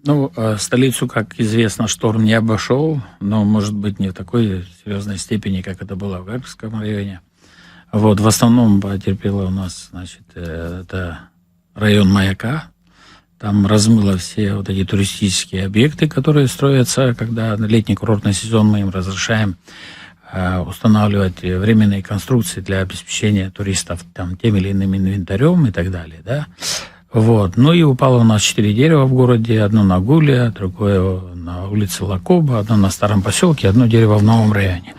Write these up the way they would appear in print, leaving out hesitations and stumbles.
Ну, столицу, как известно, шторм не обошел, но, может быть, не в такой серьезной степени, как это было в Гарьковском районе. Вот, в основном потерпело у нас, значит, это район Маяка. Там размыло все вот эти туристические объекты, которые строятся, когда летний курортный сезон мы им разрешаем устанавливать временные конструкции для обеспечения туристов там, тем или иным инвентарем и так далее, да. Вот. Ну и упало у нас 4 дерева в городе. Одно на Гуле, другое на улице Лакоба, одно на Старом поселке, одно дерево в Новом районе.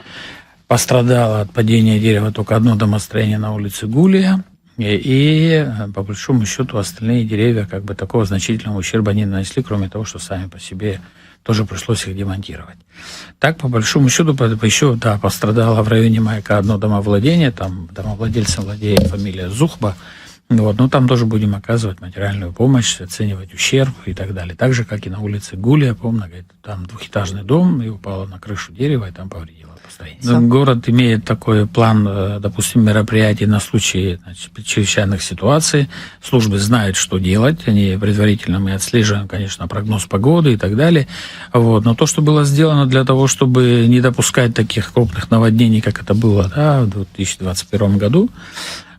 Пострадало от падения дерева только одно домостроение на улице Гулия. И по большому счету остальные деревья как бы такого значительного ущерба не нанесли, кроме того, что сами по себе тоже пришлось их демонтировать. Так, по большому счету, еще пострадало в районе Маяка одно домовладение, там домовладельцем владеет фамилия Зухба. Вот, но там тоже будем оказывать материальную помощь, оценивать ущерб и так далее. Так же, как и на улице Гулия, помню, там двухэтажный дом, и упало на крышу дерева, и там повредило построение. Город имеет такой план, допустим, мероприятий на случай чрезвычайных ситуаций. Службы знают, что делать. Они предварительно мы отслеживаем, конечно, прогноз погоды и так далее. Вот. Но то, что было сделано для того, чтобы не допускать таких крупных наводнений, как это было в 2021 году,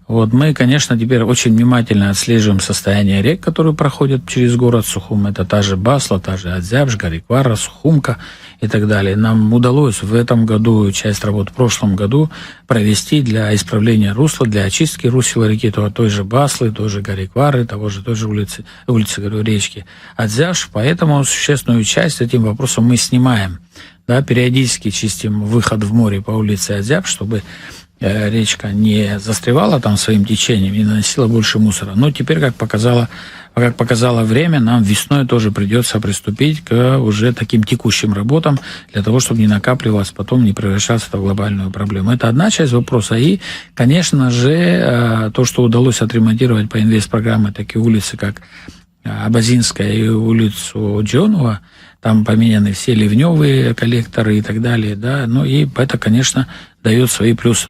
вот, мы, конечно, теперь очень внимательно отслеживаем состояние рек, которые проходят через город Сухум. Это та же Басла, та же Адзябж, Гариквара, Сухумка и так далее. Нам удалось в этом году, часть работ в прошлом году, провести для исправления русла, для очистки русела реки, той же Баслы, той же Гариквары, той же улицы речки Адзябж. Поэтому существенную часть этим вопросом мы снимаем. Да, периодически чистим выход в море по улице Адзябж, чтобы речка не застревала там своим течением, не наносила больше мусора. Но теперь, как показало время, нам весной тоже придется приступить к уже таким текущим работам для того, чтобы не накапливалось, потом не превращаться в глобальную проблему. Это одна часть вопроса. И, конечно же, то, что удалось отремонтировать по инвестпрограмме такие улицы, как Абазинская и улицу Джонова, там поменяны все ливневые коллекторы и так далее, да, ну и это, конечно, дает свои плюсы.